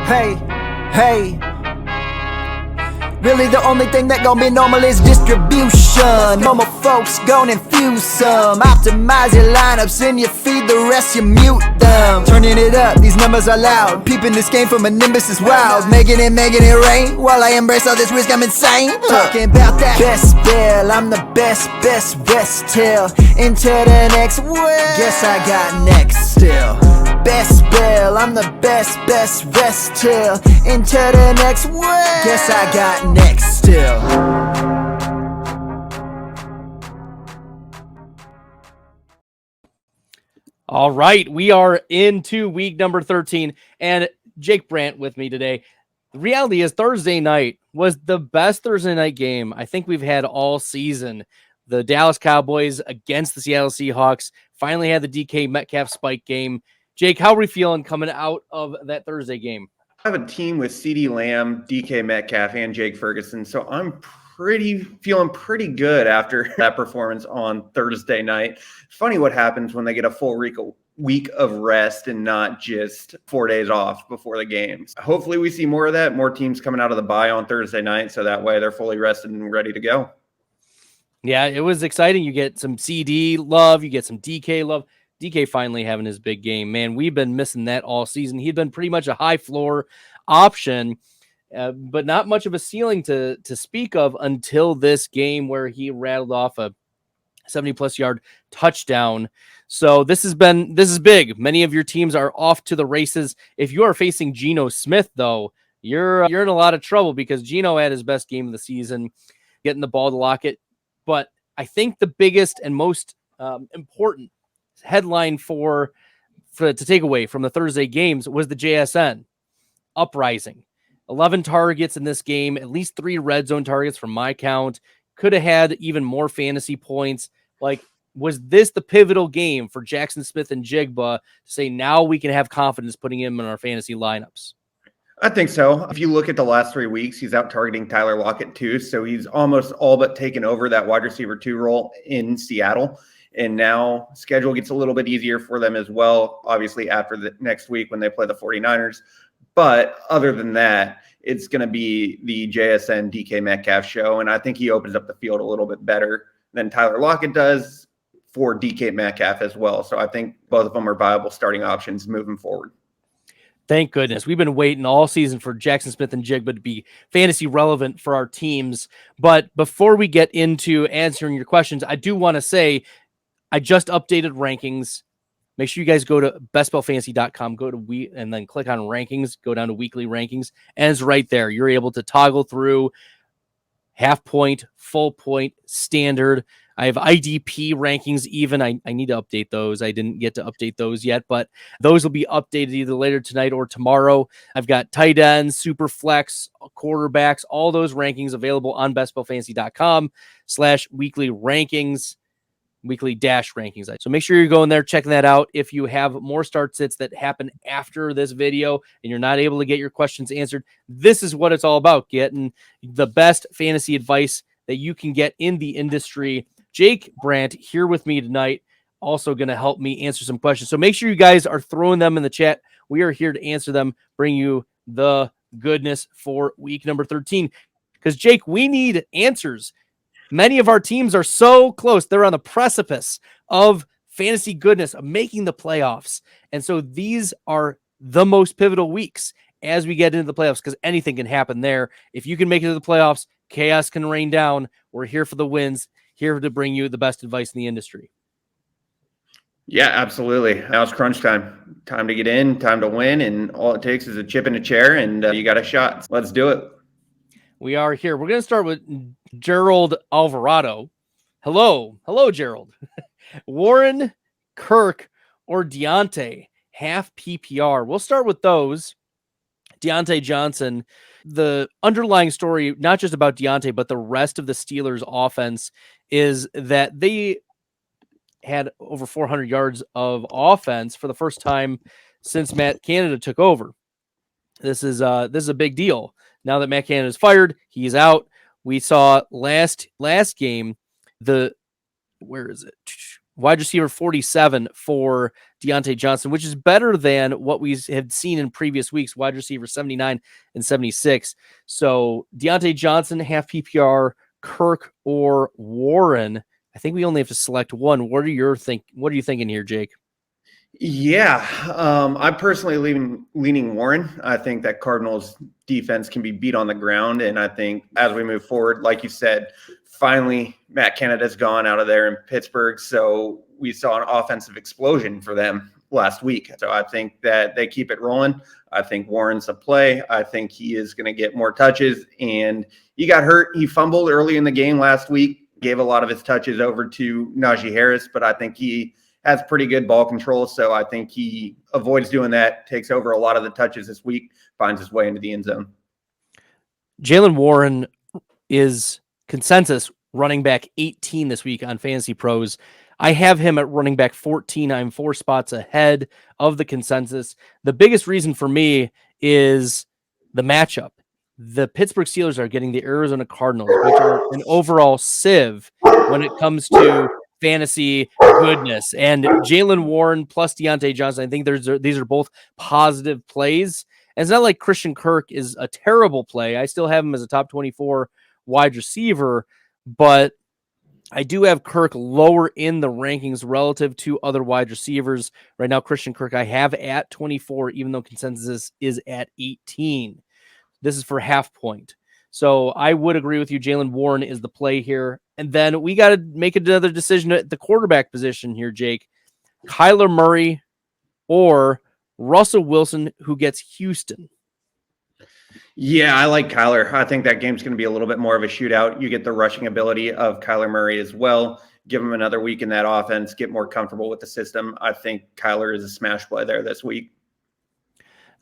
Hey, hey. Really the only thing that gon' be normal is distribution. Normal folks gon' infuse some. Optimize your lineups and you feed the rest, you mute them. Turning it up, these numbers are loud. Peeping this game from a nimbus is wild. Making it rain. While I embrace all this risk, I'm insane. Talking about that best bill, I'm the best rest till into the next world. Guess I got next still. Best bill, I'm the best rest till into the next world. Guess I got next still. All right, we are into week number 13, and Jake Brandt with me today. The reality is Thursday night was the best Thursday night game I think we've had all season. The Dallas Cowboys against the Seattle Seahawks finally had the DK Metcalf spike game. Jake, how are we feeling coming out of that Thursday game? I have a team with CeeDee Lamb, DK Metcalf, and Jake Ferguson, so I'm feeling pretty good after that performance on Thursday night. Funny what happens when they get a full week of rest and not just 4 days off before the games. Hopefully we see more of that, more teams coming out of the bye on Thursday night, so that way they're fully rested and ready to go. Yeah, it was exciting. You get some CD love, you get some DK love. DK finally having his big game. Man, we've been missing that all season. He'd been pretty much a high floor option, but not much of a ceiling to speak of until this game where he rattled off a 70-plus yard touchdown. So this is big. Many of your teams are off to the races. If you are facing Geno Smith, though, you're in a lot of trouble because Geno had his best game of the season, getting the ball to Lockett. But I think the biggest and most important headline to take away from the Thursday games was the JSN uprising. 11 targets in this game, at least 3 red zone targets from my count. Could have had even more fantasy points. Like, was this the pivotal game for Jackson Smith and Jigba to say now we can have confidence putting him in our fantasy lineups? I think so. If you look at the last 3 weeks, he's out targeting Tyler Lockett too. So he's almost all but taken over that wide receiver 2 role in Seattle. And now schedule gets a little bit easier for them as well, obviously after the next week when they play the 49ers. But other than that, it's going to be the JSN DK Metcalf show. And I think he opens up the field a little bit better than Tyler Lockett does for DK Metcalf as well. So I think both of them are viable starting options moving forward. Thank goodness. We've been waiting all season for Jackson Smith and Jigba to be fantasy relevant for our teams. But before we get into answering your questions, I do want to say I just updated rankings. Make sure you guys go to bestballfantasy.com, go to and then click on rankings, go down to weekly rankings, and it's right there. You're able to toggle through half point, full point, standard. I have IDP rankings even. I need to update those. I didn't get to update those yet, but those will be updated either later tonight or tomorrow. I've got tight ends, super flex, quarterbacks, all those rankings available on bestballfantasy.com/weekly rankings. Weekly dash rankings. So make sure you're going there, checking that out. If you have more start sits that happen after this video and you're not able to get your questions answered, this is what it's all about, getting the best fantasy advice that you can get in the industry. Jake Brandt here with me tonight, also going to help me answer some questions. So make sure you guys are throwing them in the chat. We are here to answer them, bring you the goodness for week number 13. Because, Jake, we need answers. Many of our teams are so close. They're on the precipice of fantasy goodness, of making the playoffs. And so these are the most pivotal weeks as we get into the playoffs because anything can happen there. If you can make it to the playoffs, chaos can rain down. We're here for the wins, here to bring you the best advice in the industry. Yeah, absolutely. Now it's crunch time. Time to get in, time to win, and all it takes is a chip in a chair, and you got a shot. Let's do it. We are here. We're going to start with Gerald Alvarado. Hello, Gerald. Warren, Kirk, or Deontay, half PPR. We'll start with those. Deontay Johnson. The underlying story, not just about Deontay, but the rest of the Steelers offense is that they had over 400 yards of offense for the first time since Matt Canada took over. This is a big deal. Now that Matt Canada is fired, he's out. We saw last game, where is it? wide receiver 47 for Deontay Johnson, which is better than what we had seen in previous weeks, wide receiver 79 and 76. So Deontay Johnson, half PPR, Kirk or Warren. I think we only have to select one. What are you thinking here, Jake? Yeah, I'm personally leaning Warren. I think that Cardinals defense can be beat on the ground. And I think as we move forward, like you said, finally, Matt Canada's gone out of there in Pittsburgh. So we saw an offensive explosion for them last week. So I think that they keep it rolling. I think Warren's a play. I think he is going to get more touches. And he got hurt. He fumbled early in the game last week, gave a lot of his touches over to Najee Harris, but I think he has pretty good ball control. So I think he avoids doing that, takes over a lot of the touches this week, finds his way into the end zone. Jaylen Warren is consensus running back 18 this week on Fantasy Pros. I have him at running back 14. I'm 4 spots ahead of the consensus. The biggest reason for me is the matchup. The Pittsburgh Steelers are getting the Arizona Cardinals, which are an overall sieve when it comes to fantasy goodness. And Jaylen Warren plus Deontay Johnson, I think these are both positive plays. And it's not like Christian Kirk is a terrible play. I still have him as a top 24 wide receiver, but I do have Kirk lower in the rankings relative to other wide receivers. Right now, Christian Kirk I have at 24, even though consensus is at 18. This is for half point. So I would agree with you. Jaylen Warren is the play here. And then we got to make another decision at the quarterback position here, Jake. Kyler Murray or Russell Wilson, who gets Houston. Yeah, I like Kyler. I think that game's going to be a little bit more of a shootout. You get the rushing ability of Kyler Murray as well. Give him another week in that offense, get more comfortable with the system. I think Kyler is a smash play there this week.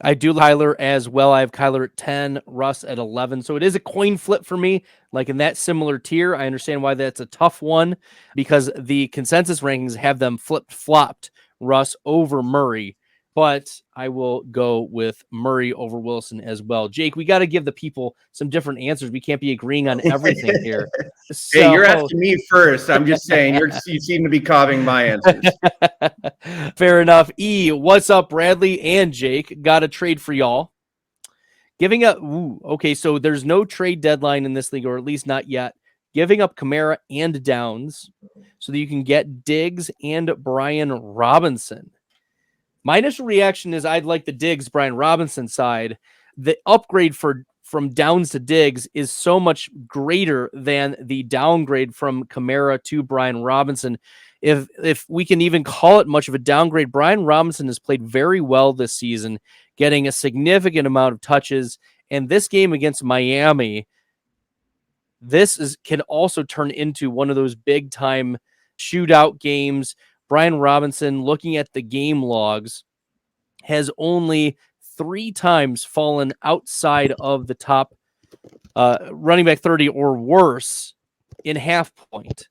I do Kyler as well. I have Kyler at 10, Russ at 11. So it is a coin flip for me, like in that similar tier. I understand why that's a tough one because the consensus rankings have them flip-flopped Russ over Murray, but I will go with Murray over Wilson as well. Jake, we got to give the people some different answers. We can't be agreeing on everything here. So, hey, you're asking me first. I'm just saying you seem to be copying my answers. Fair enough. What's up, Bradley and Jake? Got a trade for y'all. Giving up. Okay, so there's no trade deadline in this league, or at least not yet. Giving up Kamara and Downs so that you can get Diggs and Brian Robinson. My initial reaction is I'd like the Diggs, Brian Robinson side. The upgrade from Downs to Diggs is so much greater than the downgrade from Kamara to Brian Robinson. If we can even call it much of a downgrade, Brian Robinson has played very well this season, getting a significant amount of touches. And this game against Miami, can also turn into one of those big time shootout games. Brian Robinson, looking at the game logs, has only 3 times fallen outside of the top running back 30 or worse in half point.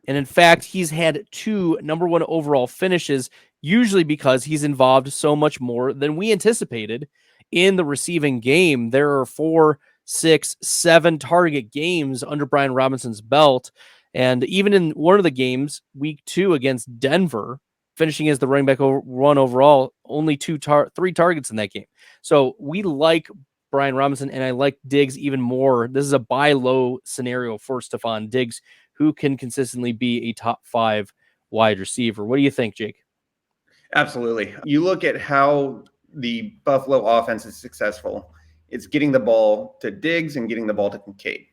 And in fact, he's had 2 number 1 overall finishes, usually because he's involved so much more than we anticipated in the receiving game. There are 4, 6, 7 target games under Brian Robinson's belt. And even in one of the games, week 2 against Denver, finishing as the running back 1 overall, only 3 targets in that game. So we like Brian Robinson, and I like Diggs even more. This is a buy low scenario for Stephon Diggs, who can consistently be a top 5 wide receiver. What do you think, Jake? Absolutely. You look at how the Buffalo offense is successful. It's getting the ball to Diggs and getting the ball to Kincaid.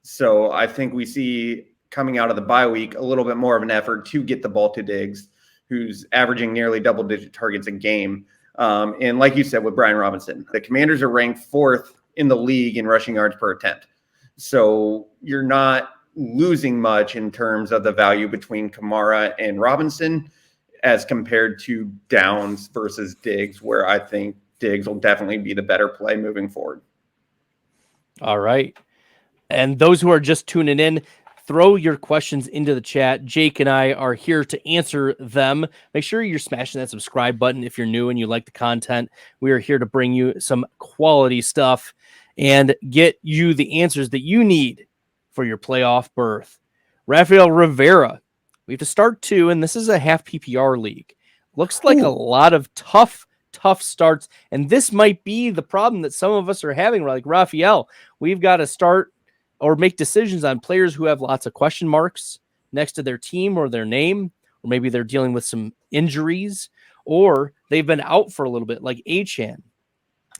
So I think we see coming out of the bye week a little bit more of an effort to get the ball to Diggs, who's averaging nearly double-digit targets a game. And like you said with Brian Robinson, the Commanders are ranked 4th in the league in rushing yards per attempt. So you're not losing much in terms of the value between Kamara and Robinson as compared to Downs versus Diggs, where I think Diggs will definitely be the better play moving forward. All right. And those who are just tuning in, throw your questions into the chat. Jake and I are here to answer them. Make sure you're smashing that subscribe button if you're new and you like the content. We are here to bring you some quality stuff and get you the answers that you need for your playoff berth. Rafael Rivera We have to start 2, and this is a half PPR league. Looks like Ooh. a lot of tough starts, and this might be the problem that some of us are having. Like Raphael, we've got to start or make decisions on players who have lots of question marks next to their team or their name, or maybe they're dealing with some injuries, or they've been out for a little bit, like Achane.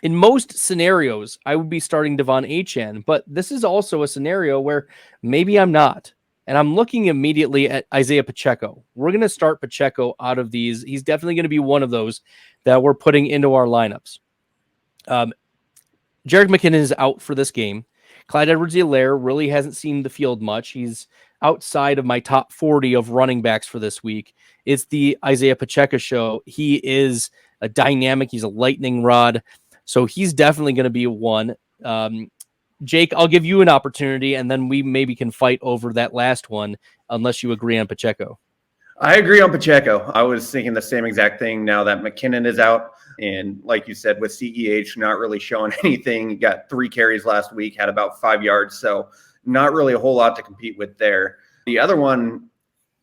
In most scenarios, I would be starting Devon Achane, but this is also a scenario where maybe I'm not. And I'm looking immediately at Isaiah Pacheco. We're going to start Pacheco out of these. He's definitely going to be one of those that we're putting into our lineups. Jerick McKinnon is out for this game. Clyde Edwards-Helaire really hasn't seen the field much. He's outside of my top 40 of running backs for this week. It's the Isaiah Pacheco show. He is a dynamic. He's a lightning rod. So he's definitely going to be one. Jake, I'll give you an opportunity, and then we maybe can fight over that last one, unless you agree on Pacheco. I agree on Pacheco. I was thinking the same exact thing now that McKinnon is out. And like you said, with CEH not really showing anything, he got 3 carries last week, had about 5 yards. So not really a whole lot to compete with there. The other one,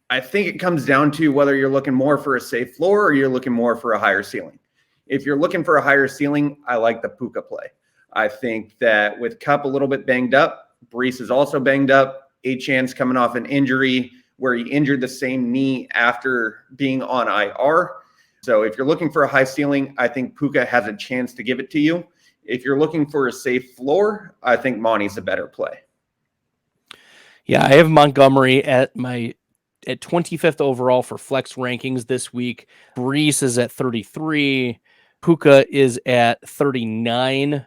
I think it comes down to whether you're looking more for a safe floor or you're looking more for a higher ceiling. If you're looking for a higher ceiling, I like the Puka play. I think that with Kupp a little bit banged up, Brees is also banged up. Achane's coming off an injury where he injured the same knee after being on IR. So if you're looking for a high ceiling, I think Puka has a chance to give it to you. If you're looking for a safe floor, I think Monty's a better play. Yeah, I have Montgomery at 25th overall for flex rankings this week. Brees is at 33. Puka is at 39.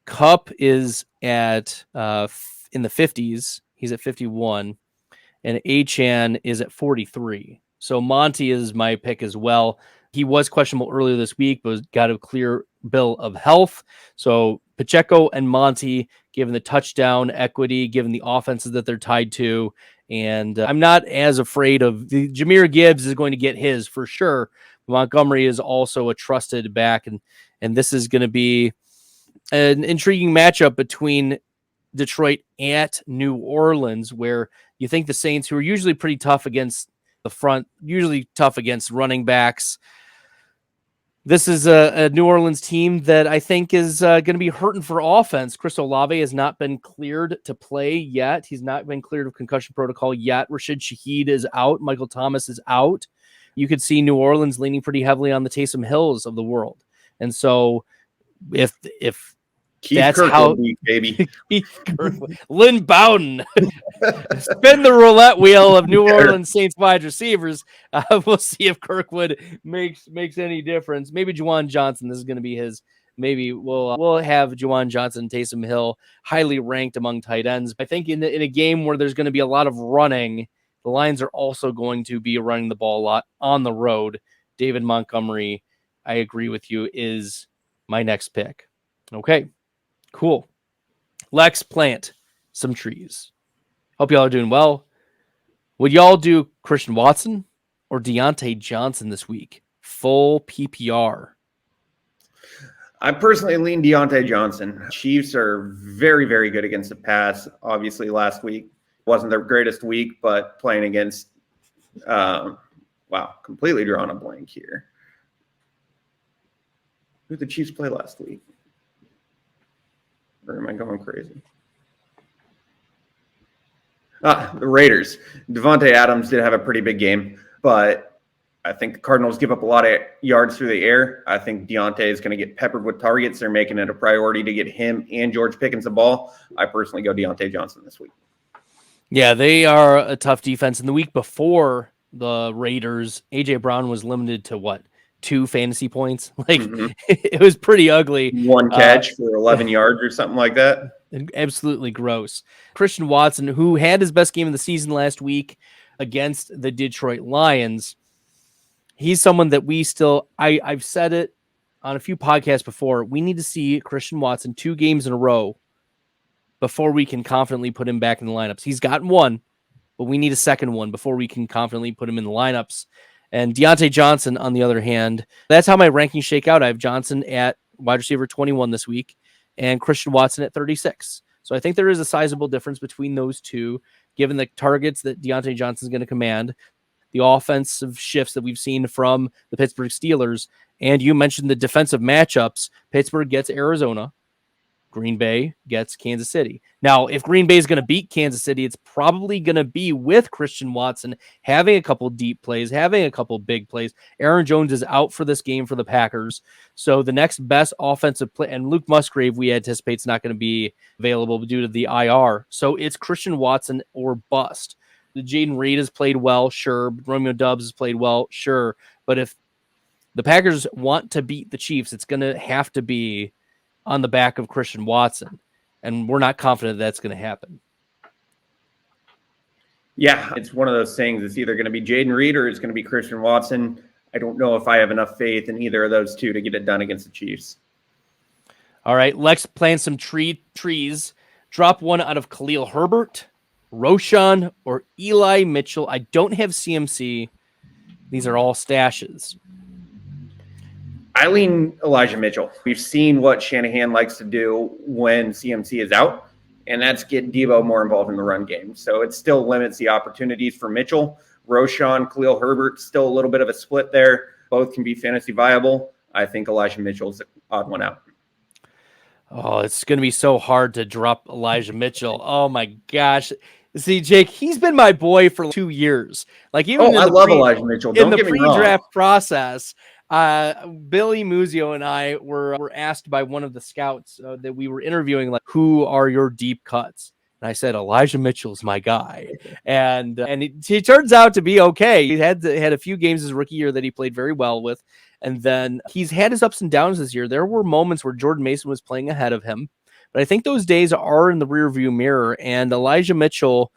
Kupp is at in the 50s. He's at 51. And Achane is at 43. So Monty is my pick as well. He was questionable earlier this week, but got a clear bill of health. So Pacheco and Monty, given the touchdown equity, given the offenses that they're tied to. And I'm not as afraid of Jahmyr Gibbs is going to get his for sure. Montgomery is also a trusted back. And this is going to be an intriguing matchup between Detroit at New Orleans, where you think the Saints, who are usually pretty tough against the front, usually tough against running backs. This is a New Orleans team that I think is going to be hurting for offense. Chris Olave has not been cleared to play yet. He's not been cleared of concussion protocol yet. Rashid Shaheed is out. Michael Thomas is out. You could see New Orleans leaning pretty heavily on the Taysom Hills of the world. And so if Keith that's Kirkwood, how baby. Lynn Bowden spin the roulette wheel of New Orleans Saints wide receivers. We'll see if Kirkwood makes any difference. Maybe Juwan Johnson. This is going to be his. Maybe we'll have Juwan Johnson, Taysom Hill, highly ranked among tight ends. I think in a game where there's going to be a lot of running, the Lions are also going to be running the ball a lot on the road. David Montgomery, I agree with you, is my next pick. Okay. Cool. Lex, plant some trees. Hope y'all are doing well. Would y'all do Christian Watson or Deontay Johnson this week? Full PPR. I personally lean Deontay Johnson. Chiefs are very, very good against the pass. Obviously, last week wasn't their greatest week, but playing against, completely drawing a blank here. Who did the Chiefs play last week? Or am I going crazy? The Raiders. Devontae Adams did have a pretty big game, but I think the Cardinals give up a lot of yards through the air. I think Deontay is going to get peppered with targets. They're making it a priority to get him and George Pickens the ball. I personally go Deontay Johnson this week. Yeah, they are a tough defense. And the week before the Raiders, A.J. Brown was limited to what? 2 fantasy points. Like it was pretty ugly. 1 catch for 11 yards or something like that. Absolutely gross. Christian Watson, who had his best game of the season last week against the Detroit Lions, he's someone that we still, I've said it on a few podcasts before. We need to see Christian Watson 2 games in a row before we can confidently put him back in the lineups. He's gotten 1, but we need a second one before we can confidently put him in the lineups. And Deontay Johnson, on the other hand, that's how my rankings shake out. I have Johnson at wide receiver 21 this week and Christian Watson at 36. So I think there is a sizable difference between those two, given the targets that Deontay Johnson is going to command. the offensive shifts that we've seen from the Pittsburgh Steelers. And you mentioned the defensive matchups. Pittsburgh gets Arizona. Green Bay gets Kansas City. Now, if Green Bay is going to beat Kansas City, it's probably going to be with Christian Watson having a couple deep plays, having a couple big plays. Aaron Jones is out for this game for the Packers. So the next best offensive play, and Luke Musgrave, we anticipate, is not going to be available due to the IR. So it's Christian Watson or bust. The Jaden Reed has played well, sure. Romeo Doubs has played well, sure. But if the Packers want to beat the Chiefs, it's going to have to be on the back of Christian Watson. And we're not confident that's going to happen. Yeah, it's one of those things. It's either going to be Jaden Reed or it's going to be Christian Watson. I don't know if I have enough faith in either of those two to get it done against the Chiefs. All right, let's plant some trees. Drop one out of Khalil Herbert, Roshan, or Eli Mitchell. I don't have CMC. These are all stashes. I lean Elijah Mitchell. We've seen what Shanahan likes to do when CMC is out, and that's get Debo more involved in the run game. So it still limits the opportunities for Mitchell. Roshan, Khalil Herbert, still a little bit of a split there. Both can be fantasy viable. I think Elijah Mitchell's the odd one out. Oh, it's going to be so hard to drop Elijah Mitchell. Oh, my gosh. See, Jake, he's been my boy for 2 years. Like, even I love Elijah Mitchell. Don't get me wrong. In the pre-draft process, Billy Muzio and I were asked by one of the scouts that we were interviewing, like, who are your deep cuts? And I said, Elijah Mitchell's my guy. And he turns out to be okay. He had a few games his rookie year that he played very well with. And then he's had his ups and downs this year. There were moments where Jordan Mason was playing ahead of him. But I think those days are in the rearview mirror. And Elijah Mitchell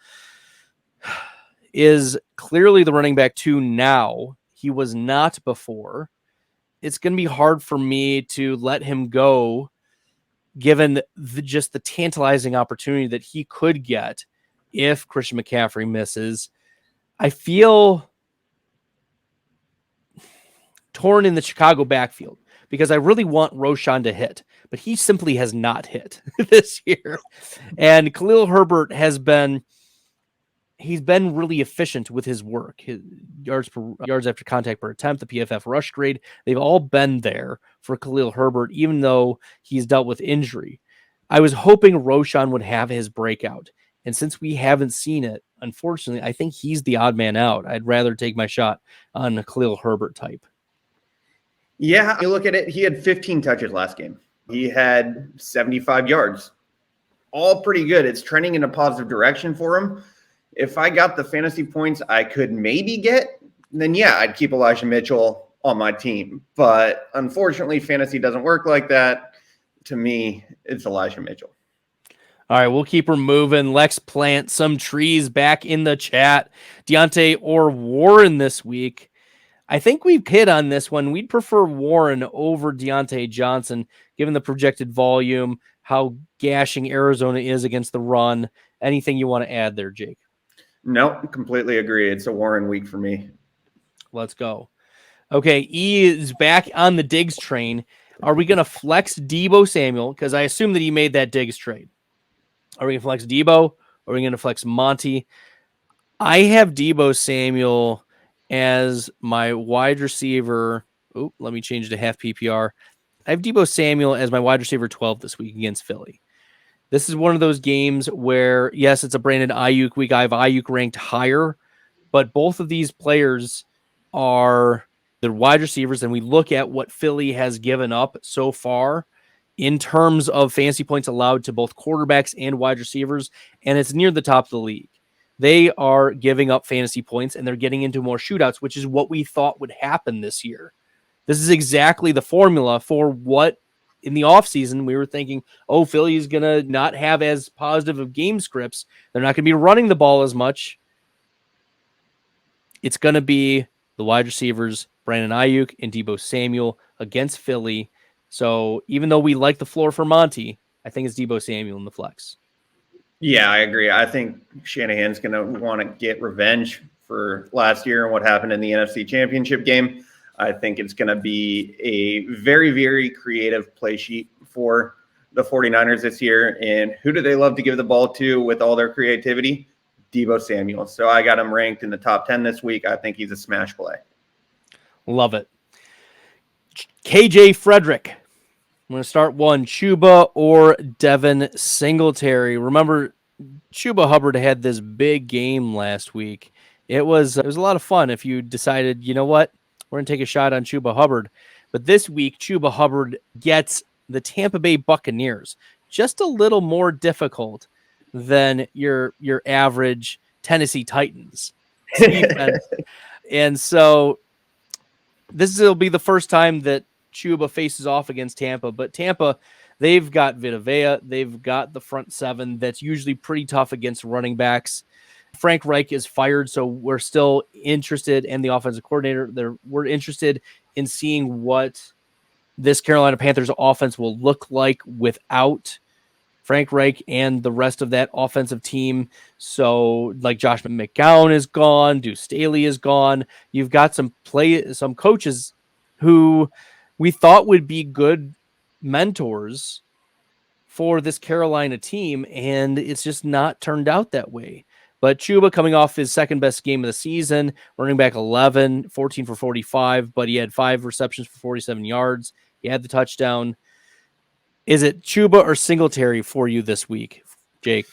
is clearly the running back 2 now. He was not before. It's going to be hard for me to let him go, given just the tantalizing opportunity that he could get if Christian McCaffrey misses. I feel torn in the Chicago backfield because I really want Roshan to hit, but he simply has not hit this year. And Khalil Herbert he's been really efficient with his work. His yards after contact per attempt, the PFF rush grade, they've all been there for Khalil Herbert, even though he's dealt with injury. I was hoping Roshan would have his breakout. And since we haven't seen it, unfortunately, I think he's the odd man out. I'd rather take my shot on a Khalil Herbert type. Yeah, you look at it, he had 15 touches last game. He had 75 yards. All pretty good. It's trending in a positive direction for him. If I got the fantasy points I could maybe get, then yeah, I'd keep Elijah Mitchell on my team. But unfortunately, fantasy doesn't work like that. To me, it's Elijah Mitchell. All right, we'll keep her moving. Let's plant some trees back in the chat. Deontay or Warren this week. I think we've hit on this one. We'd prefer Warren over Deontay Johnson, given the projected volume, how gashing Arizona is against the run. Anything you want to add there, Jake? No, completely agree. It's a Warren week for me. Let's go. Okay, E is back on the Diggs train. Are we going to flex Debo Samuel? Because I assume that he made that Diggs trade. Are we going to flex Debo? Or are we going to flex Monty? I have Debo Samuel as my wide receiver. Oh, let me change to half PPR. I have Debo Samuel as my wide receiver 12 this week against Philly. This is one of those games where, yes, it's a Brandon Ayuk week. I have Ayuk ranked higher, but both of these players are the wide receivers, and we look at what Philly has given up so far in terms of fantasy points allowed to both quarterbacks and wide receivers, and it's near the top of the league. They are giving up fantasy points, and they're getting into more shootouts, which is what we thought would happen this year. This is exactly the formula for what in the offseason we were thinking, oh, Philly is going to not have as positive of game scripts. They're not going to be running the ball as much. It's going to be the wide receivers, Brandon Ayuk and Debo Samuel against Philly. So even though we like the floor for Monty, I think it's Debo Samuel in the flex. Yeah, I agree. I think Shanahan's going to want to get revenge for last year and what happened in the NFC Championship game. I think it's going to be a very, very creative play sheet for the 49ers this year. And who do they love to give the ball to with all their creativity? Deebo Samuel. So I got him ranked in the top 10 this week. I think he's a smash play. Love it. KJ Frederick. I'm going to start one, Chuba or Devin Singletary. Remember, Chuba Hubbard had this big game last week. It was a lot of fun if you decided, you know what, we're going to take a shot on Chuba Hubbard. But this week, Chuba Hubbard gets the Tampa Bay Buccaneers, just a little more difficult than your average Tennessee Titans defense. And so this will be the first time that Chuba faces off against Tampa, but Tampa, they've got Vita Vea, they've got the front seven that's usually pretty tough against running backs. Frank Reich is fired, so we're still interested, and the offensive coordinator, we're interested in seeing what this Carolina Panthers offense will look like without Frank Reich and the rest of that offensive team. So, like Josh McCown is gone, Deuce Staley is gone. You've got some coaches who we thought would be good mentors for this Carolina team, and it's just not turned out that way. But Chuba coming off his second best game of the season, running back 11, 14 for 45, but he had 5 receptions for 47 yards. He had the touchdown. Is it Chuba or Singletary for you this week, Jake?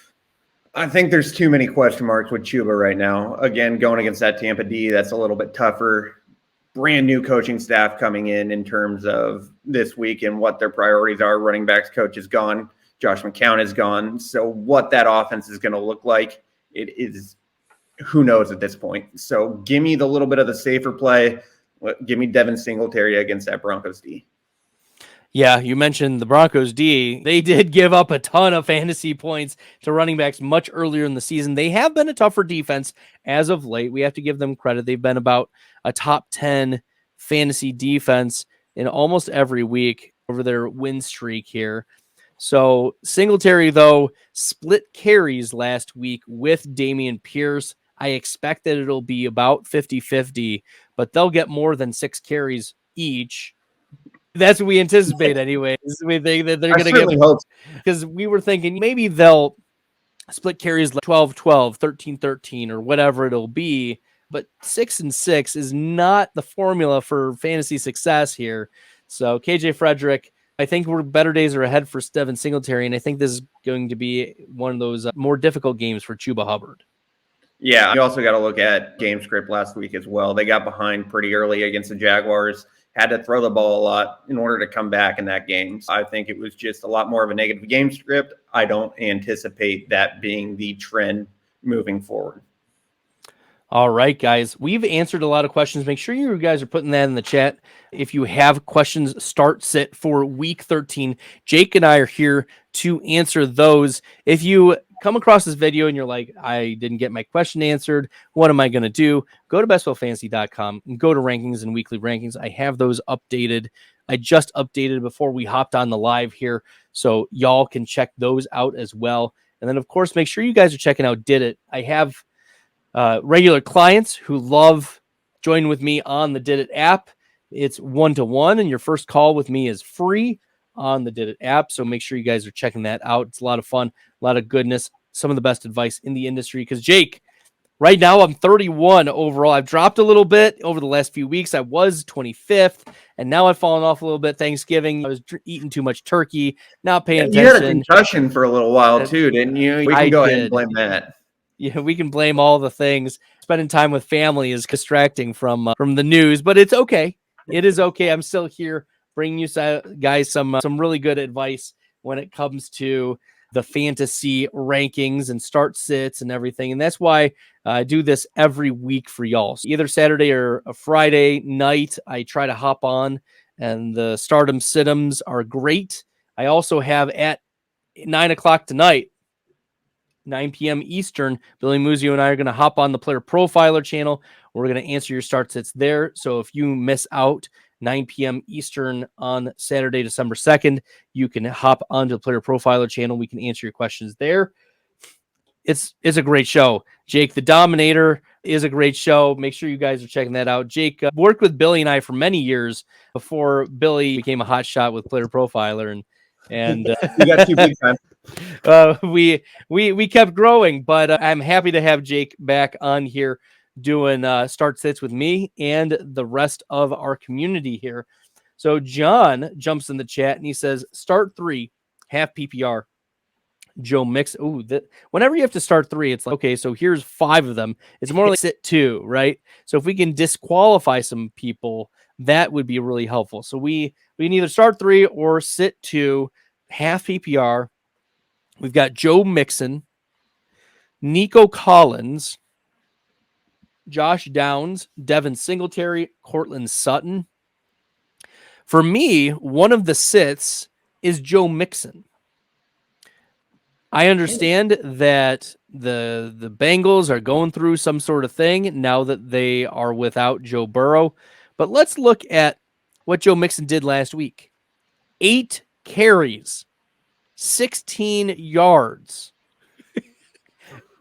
I think there's too many question marks with Chuba right now. Again, going against that Tampa D, that's a little bit tougher. Brand new coaching staff coming in terms of this week and what their priorities are. Running backs coach is gone. Josh McCown is gone. So what that offense is going to look like, it is who knows at this point. So give me the little bit of the safer play. Give me Devin Singletary against that Broncos D. Yeah, you mentioned the Broncos D. They did give up a ton of fantasy points to running backs much earlier in the season. They have been a tougher defense as of late. We have to give them credit. They've been about a top 10 fantasy defense in almost every week over their win streak here. So Singletary, though, split carries last week with Dameon Pierce. I expect that it'll be about 50-50, but they'll get more than 6 carries each. That's what we anticipate anyways. We think that they're going to get, because we were thinking maybe they'll split carries like 12-12, 13-13, or whatever it'll be. But 6 and 6 is not the formula for fantasy success here. So KJ Frederick, I think better days are ahead for Devin Singletary, and I think this is going to be one of those more difficult games for Chuba Hubbard. Yeah, you also got to look at game script last week as well. They got behind pretty early against the Jaguars, had to throw the ball a lot in order to come back in that game. So I think it was just a lot more of a negative game script. I don't anticipate that being the trend moving forward. All right, guys, we've answered a lot of questions. Make sure you guys are putting that in the chat. If you have questions, start sit for week 13. Jake and I are here to answer those. If you come across this video and you're like, I didn't get my question answered, what am I going to do? Go to bestballfantasy.com and go to rankings and weekly rankings. I have those updated. I just updated before we hopped on the live here, so y'all can check those out as well. And then, of course, make sure you guys are checking out Did It. I have regular clients who love joining with me on the Did It app. It's 1-to-1, and your first call with me is free on the Did It app. So make sure you guys are checking that out. It's a lot of fun, a lot of goodness, some of the best advice in the industry. Because Jake, right now I'm 31 overall. I've dropped a little bit over the last few weeks. I was 25th, and now I've fallen off a little bit. Thanksgiving, I was eating too much turkey, not paying attention. You had a concussion for a little while too, didn't you? We can go ahead and blame that. Yeah, we can blame all the things. Spending time with family is distracting from the news, but it's okay. It is okay. I'm still here bringing you guys some really good advice when it comes to the fantasy rankings and start sits and everything. And that's why I do this every week for y'all. So either Saturday or a Friday night, I try to hop on, and the stardom sit-ems are great. I also have at 9 o'clock tonight, 9 p.m. Eastern, Billy Muzio and I are going to hop on the Player Profiler channel. We're going to answer your start sits there. So if you miss out 9 p.m. Eastern on Saturday, December 2nd, you can hop onto the Player Profiler channel. We can answer your questions there. It's a great show. Jake the Dominator is a great show. Make sure you guys are checking that out. Jake worked with Billy and I for many years before Billy became a hot shot with Player Profiler, and And You got two big time. we kept growing, but I'm happy to have Jake back on here doing start sits with me and the rest of our community here. So John jumps in the chat and he says, start 3, half PPR. Joe Mixon. Ooh, whenever you have to start 3, it's like, okay, so here's 5 of them. It's more like sit 2, right? So if we can disqualify some people, that would be really helpful. So we can either start 3 or sit 2, half PPR. We've got Joe Mixon, Nico Collins, Josh Downs, Devin Singletary, Cortland Sutton. For me, one of the sits is Joe Mixon. I understand that the Bengals are going through some sort of thing now that they are without Joe Burrow. But let's look at what Joe Mixon did last week. 8 carries, 16 yards.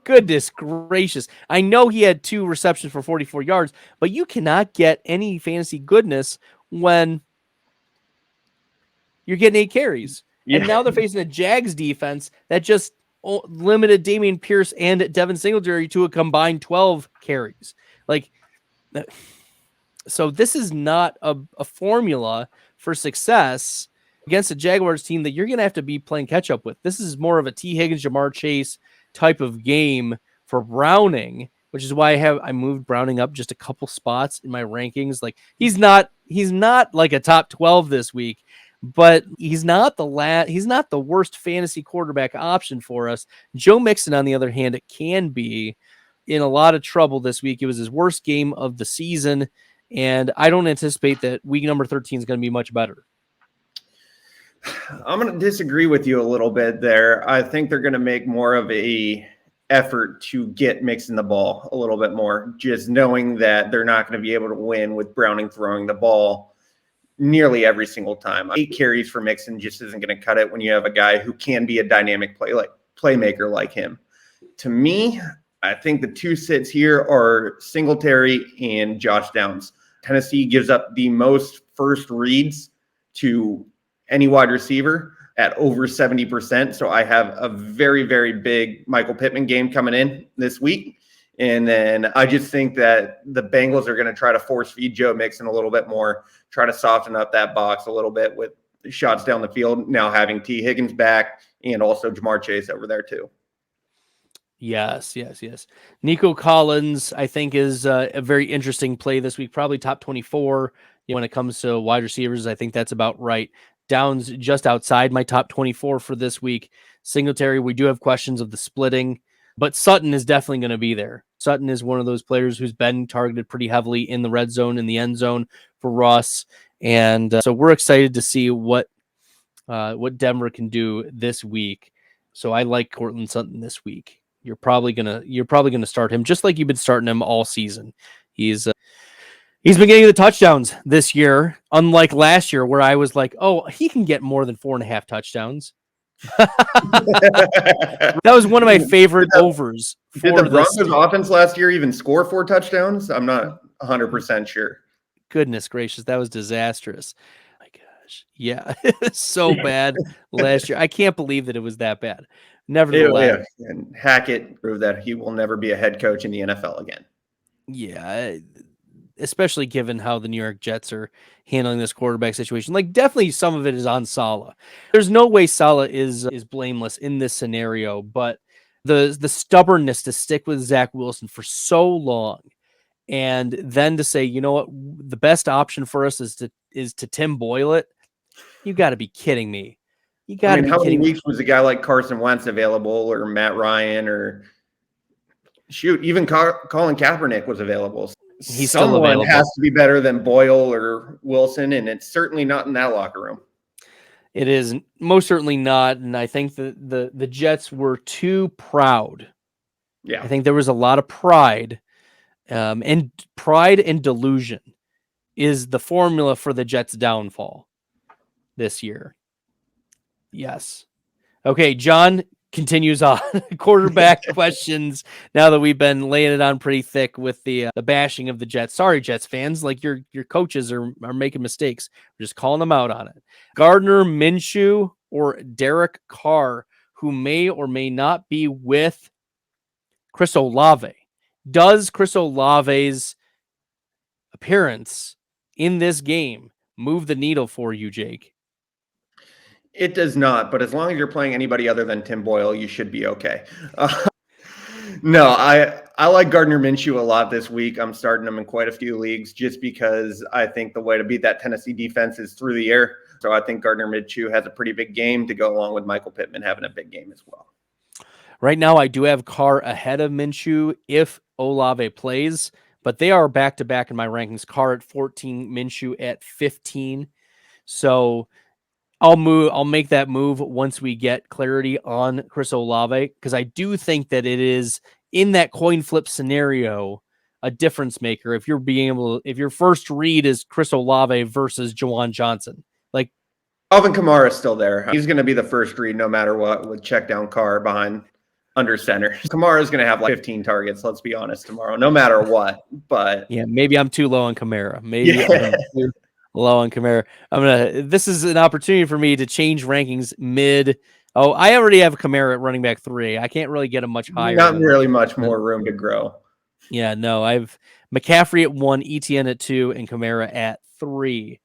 Goodness gracious. I know he had 2 receptions for 44 yards, but you cannot get any fantasy goodness when you're getting 8 carries. Yeah. And now they're facing a Jags defense that just limited Dameon Pierce and Devin Singletary to a combined 12 carries. Like, so this is not a formula for success against a Jaguars team that you're going to have to be playing catch up with. This is more of a T. Higgins, Jamar Chase type of game for Browning, which is why I moved Browning up just a couple spots in my rankings. Like he's not like a top 12 this week, but he's not the worst fantasy quarterback option for us. Joe Mixon, on the other hand, it can be in a lot of trouble this week. It was his worst game of the season, and I don't anticipate that week number 13 is going to be much better. I'm going to disagree with you a little bit there. I think they're going to make more of a effort to get Mixon the ball a little bit more, just knowing that they're not going to be able to win with Browning throwing the ball nearly every single time. 8 carries for Mixon just isn't going to cut it when you have a guy who can be a dynamic playmaker like him. To me, I think the 2 sits here are Singletary and Josh Downs. Tennessee gives up the most first reads to any wide receiver at over 70%. So I have a very, very big Michael Pittman game coming in this week. And then I just think that the Bengals are going to try to force feed Joe Mixon a little bit more, try to soften up that box a little bit with shots down the field, now having T. Higgins back and also Jamar Chase over there too. Yes. Nico Collins, I think, is a very interesting play this week, probably top 24 when it comes to wide receivers. I think that's about right. Downs just outside my top 24 for this week. Singletary, we do have questions of the splitting, but Sutton is definitely going to be there. Sutton is one of those players who's been targeted pretty heavily in the red zone, in the end zone for Russ. And so we're excited to see what Denver can do this week. So I like Cortland Sutton this week. You're probably gonna start him just like you've been starting him all season. He's been getting the touchdowns this year, unlike last year where I was like, oh, he can get more than 4.5 touchdowns. That was one of my favorite overs. Did the Broncos offense last year even score 4 touchdowns? I'm not 100% sure. Goodness gracious, that was disastrous. My gosh. Yeah, it was so bad last year. I can't believe that it was that bad. Nevertheless. Yeah. And Hackett proved that he will never be a head coach in the NFL again. Yeah, especially given how the New York Jets are handling this quarterback situation. Like, definitely some of it is on Saleh. There's no way Saleh is blameless in this scenario, but the stubbornness to stick with Zach Wilson for so long and then to say, you know what, the best option for us is to Tim Boyle it. You got to be kidding me. You got to be how kidding many me. weeks was a guy like Carson Wentz available, or Matt Ryan, or even Colin Kaepernick was available? He's still available. Someone has to be better than Boyle or Wilson, and it's certainly not in that locker room. It is most certainly not, and I think the Jets were too proud. Yeah, I think there was a lot of pride, and pride and delusion is the formula for the Jets' downfall this year. Yes. Okay, John continues on. Quarterback questions now that we've been laying it on pretty thick with the bashing of the Jets. Sorry, Jets fans, like your coaches are making mistakes. We're just calling them out on it. Gardner Minshew or Derek Carr, who may or may not be with Chris Olave. Does Chris Olave's appearance in this game move the needle for you, Jake? It does not, but as long as you're playing anybody other than Tim Boyle, you should be okay. No, I like Gardner Minshew a lot this week. I'm starting him in quite a few leagues just because I think the way to beat that Tennessee defense is through the air. So I think Gardner Minshew has a pretty big game to go along with Michael Pittman having a big game as well. Right now, I do have Carr ahead of Minshew if Olave plays, but they are back-to-back in my rankings. Carr at 14, Minshew at 15. So I'll make that move once we get clarity on Chris Olave, because I do think that it is in that coin flip scenario a difference maker if your first read is Chris Olave versus Juwan Johnson. Like Alvin Kamara is still there. He's going to be the first read no matter what with check down Carr behind under center. Kamara is going to have like 15 targets, let's be honest, tomorrow, no matter what. But yeah, maybe I'm too low on Kamara. I'm too low on Kamara. This is an opportunity for me to change rankings mid. Oh, I already have Kamara at running back 3. I can't really get him much higher. Not really much more room to grow. Yeah, no, I've McCaffrey at 1, ETN at 2, and Kamara at 3.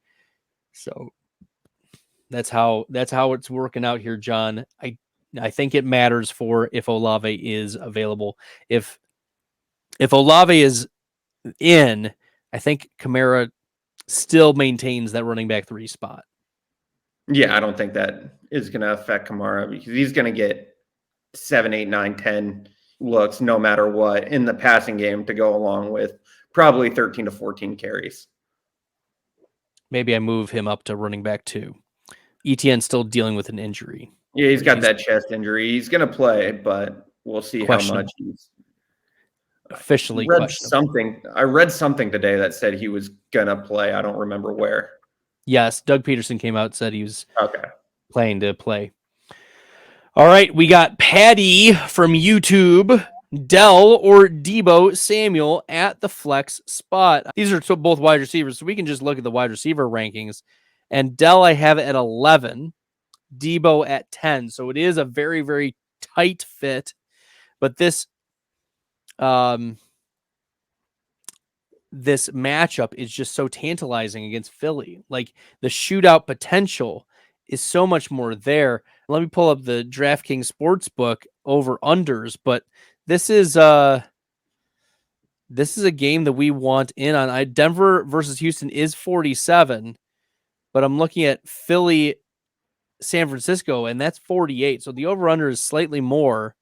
So that's how it's working out here, John. I think it matters for if Olave is available. If Olave is in, I think Kamara still maintains that running back 3 spot. Yeah, I don't think that is going to affect Kamara because he's going to get 7, 8, 9, 10 looks no matter what in the passing game to go along with probably 13 to 14 carries. Maybe I move him up to running back 2. ETN still dealing with an injury. Yeah, he's got that chest injury. He's going to play, but we'll see how much he's officially I read something today that said he was going to play. I don't remember where. Yes, Doug Peterson came out and said he was planning to play. All right, we got Patty from YouTube. Dell or Deebo Samuel at the flex spot. These are both wide receivers, so we can just look at the wide receiver rankings. And Dell, I have it at 11. Deebo at 10. So it is a very, very tight fit. But this matchup is just so tantalizing against Philly. Like the shootout potential is so much more there. Let me pull up the DraftKings Sportsbook over unders, but this is a game that we want in on. Denver versus Houston is 47, but I'm looking at Philly, San Francisco, and that's 48. So the over-under is slightly more.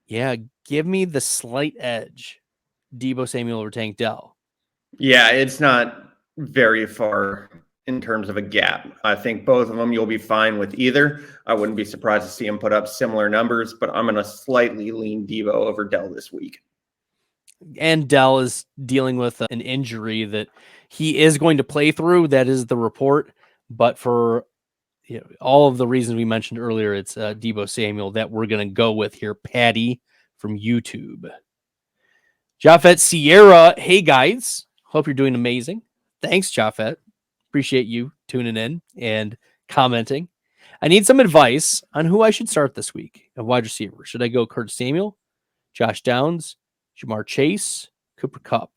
Yeah, give me the slight edge. Deebo Samuel over Tank Dell. Yeah, it's not very far in terms of a gap. I think both of them you'll be fine with either. I wouldn't be surprised to see him put up similar numbers, but I'm going to slightly lean Deebo over Dell this week. And Dell is dealing with an injury that he is going to play through. That is the report. But for all of the reasons we mentioned earlier, it's Deebo Samuel that we're going to go with here. Patty from YouTube. Japheth Sierra. Hey, guys. Hope you're doing amazing. Thanks, Japheth. Appreciate you tuning in and commenting. I need some advice on who I should start this week at wide receiver. Should I go Curtis Samuel, Josh Downs, Jamar Chase, Cooper Kupp?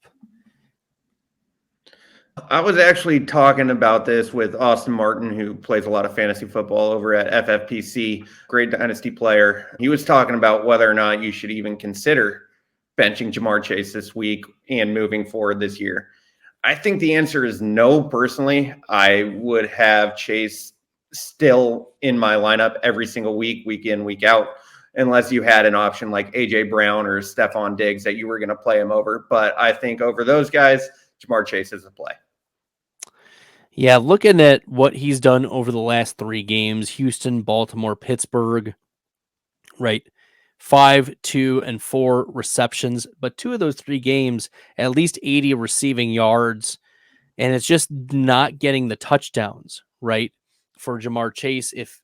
I was actually talking about this with Austin Martin, who plays a lot of fantasy football over at FFPC, great dynasty player. He was talking about whether or not you should even consider benching Jamar Chase this week and moving forward this year. I think the answer is no, personally. I would have Chase still in my lineup every single week, week in, week out, unless you had an option like AJ Brown or Stephon Diggs that you were going to play him over. But I think over those guys, Jamar Chase is a play. Yeah, looking at what he's done over the last 3 games, Houston, Baltimore, Pittsburgh, right? 5, 2, and 4 receptions, but 2 of those 3 games, at least 80 receiving yards, and it's just not getting the touchdowns, right? For Jamar Chase, if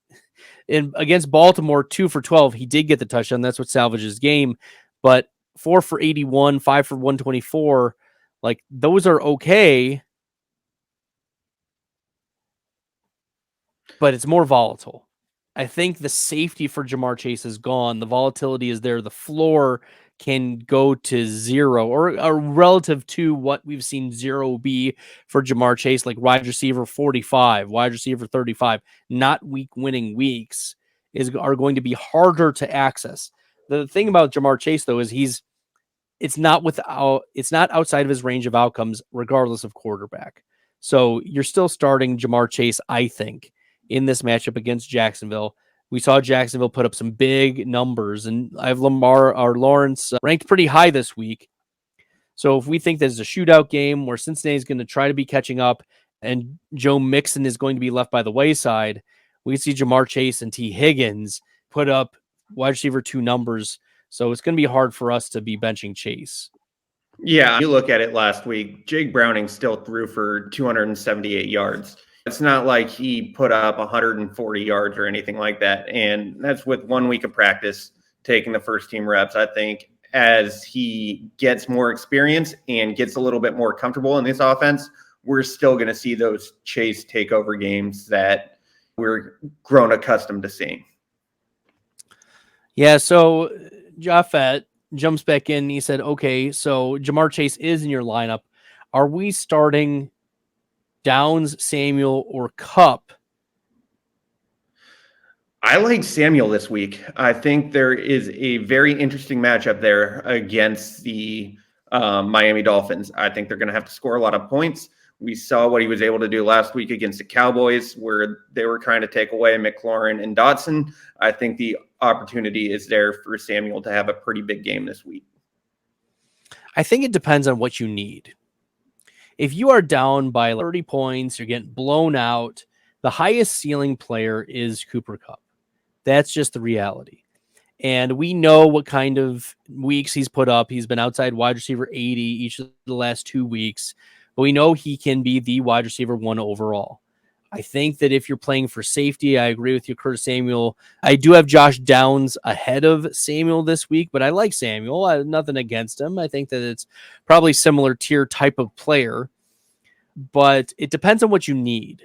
against Baltimore, 2 for 12, he did get the touchdown. That's what salvaged his game, but 4 for 81, 5 for 124, like those are okay. but it's more volatile. I think the safety for Jamar Chase is gone. The volatility is there. The floor can go to 0 or relative to what we've seen 0 be for Jamar Chase, like wide receiver 45, wide receiver 35, not week winning weeks are going to be harder to access. The thing about Jamar Chase, though, is it's not outside of his range of outcomes, regardless of quarterback. So you're still starting Jamar Chase, I think, in this matchup against Jacksonville. We saw Jacksonville put up some big numbers, and I have Lawrence ranked pretty high this week. So if we think there's a shootout game where Cincinnati is going to try to be catching up and Joe Mixon is going to be left by the wayside, we see Jamar Chase and T. Higgins put up wide receiver 2 numbers. So it's going to be hard for us to be benching Chase. Yeah, you look at it last week, Jake Browning still threw for 278 yards. It's not like he put up 140 yards or anything like that. And that's with 1 week of practice, taking the first team reps. I think as he gets more experience and gets a little bit more comfortable in this offense, we're still going to see those Chase takeover games that we're grown accustomed to seeing. Yeah, so Jaffet jumps back in. And he said, okay, so Jamar Chase is in your lineup. Are we starting Downs, Samuel, or Kupp? I like Samuel this week. I think there is a very interesting matchup there against the Miami Dolphins. I think they're going to have to score a lot of points. We saw what he was able to do last week against the Cowboys, where they were trying to take away McLaurin and Dotson. I think the opportunity is there for Samuel to have a pretty big game this week. I think it depends on what you need. If you are down by 30 points, you're getting blown out, the highest ceiling player is Cooper Kupp. That's just the reality. And we know what kind of weeks he's put up. He's been outside wide receiver 80 each of the last 2 weeks. But we know he can be the wide receiver 1 overall. I think that if you're playing for safety, I agree with you, Curtis Samuel. I do have Josh Downs ahead of Samuel this week, but I like Samuel. I have nothing against him. I think that it's probably similar tier type of player, but it depends on what you need.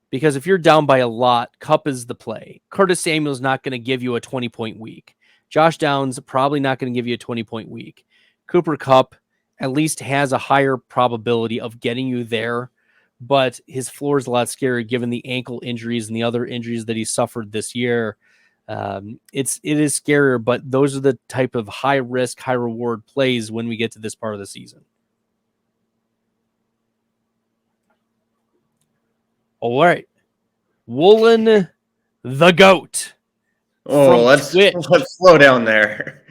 Because if you're down by a lot, Kupp is the play. Curtis Samuel's not going to give you a 20-point week. Josh Downs probably not going to give you a 20-point week. Cooper Kupp at least has a higher probability of getting you there, but his floor is a lot scarier given the ankle injuries and the other injuries that he suffered this year. It is scarier, but those are the type of high risk, high reward plays when we get to this part of the season. All right. Woolen the GOAT. Oh, let's slow down there.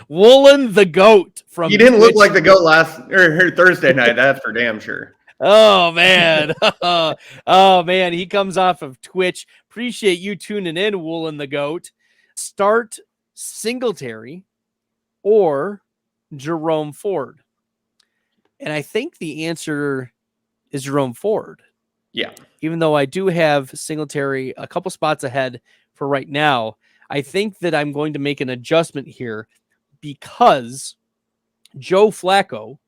Woolen the GOAT from He didn't Twitch. look like the GOAT last or Thursday night, that's for damn sure. Oh man. Oh man, he comes off of Twitch. Appreciate you tuning in, Woolen the GOAT. Start Singletary or Jerome Ford. And I think the answer is Jerome Ford. Yeah. Even though I do have Singletary a couple spots ahead for right now, I think that I'm going to make an adjustment here because Joe Flacco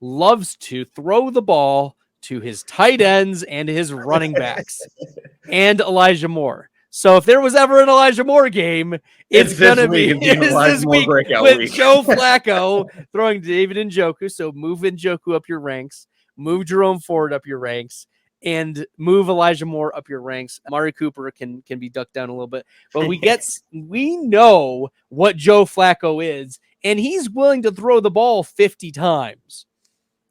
loves to throw the ball to his tight ends and his running backs and Elijah Moore. So if there was ever an Elijah Moore game, it's going to be this week with Joe Flacco throwing David Njoku. So move Njoku up your ranks, move Jerome Ford up your ranks, and move Elijah Moore up your ranks. Amari Cooper can be ducked down a little bit, but we know what Joe Flacco is, and he's willing to throw the ball 50 times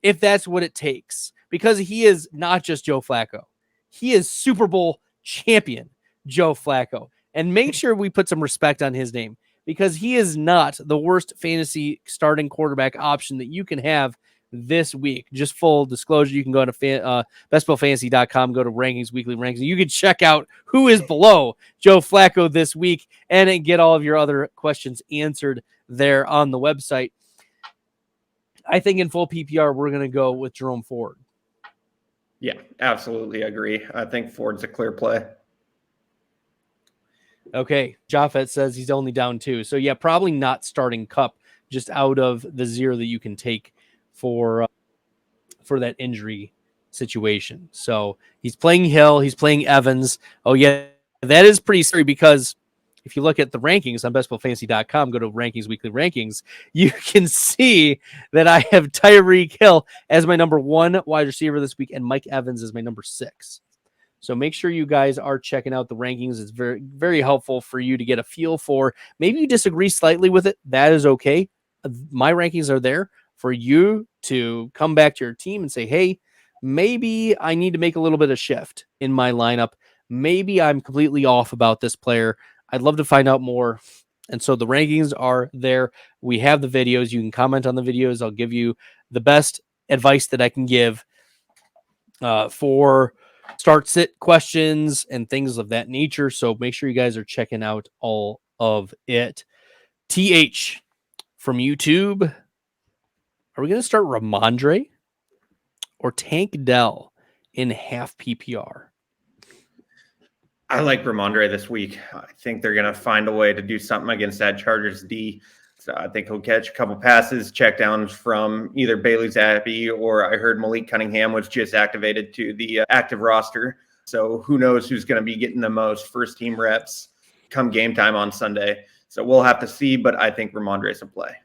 if that's what it takes, because he is not just Joe Flacco. He is Super Bowl champion Joe Flacco. And make sure we put some respect on his name, because he is not the worst fantasy starting quarterback option that you can have this week. Just full disclosure, you can go to bestballfantasy.com, go to rankings, weekly rankings. You can check out who is below Joe Flacco this week and get all of your other questions answered there on the website. I think in full PPR, we're going to go with Jerome Ford. Yeah, absolutely agree. I think Ford's a clear play. Okay, Jaffet says he's only down 2. So yeah, probably not starting Kupp just out of the 0 that you can take for that injury situation. So he's playing Hill, he's playing Evans. Oh yeah, that is pretty scary because if you look at the rankings on bestballfantasy.com, go to rankings, weekly rankings, you can see that I have Tyreek Hill as my number 1 wide receiver this week and Mike Evans as my number 6. So make sure you guys are checking out the rankings. It's very, very helpful for you to get a feel for. Maybe you disagree slightly with it. That is okay. My rankings are there for you to come back to your team and say, hey, maybe I need to make a little bit of shift in my lineup. Maybe I'm completely off about this player. I'd love to find out more. And so the rankings are there. We have the videos. You can comment on the videos. I'll give you the best advice that I can give for start sit questions and things of that nature. So make sure you guys are checking out all of it. TH from YouTube. Are we going to start Ramondre or Tank Dell in half PPR? I like Ramondre this week. I think they're going to find a way to do something against that Chargers D. So I think he'll catch a couple passes, checkdowns from either Bailey Zappi or I heard Malik Cunningham was just activated to the active roster. So who knows who's going to be getting the most first team reps come game time on Sunday. So we'll have to see, but I think Ramondre is in play.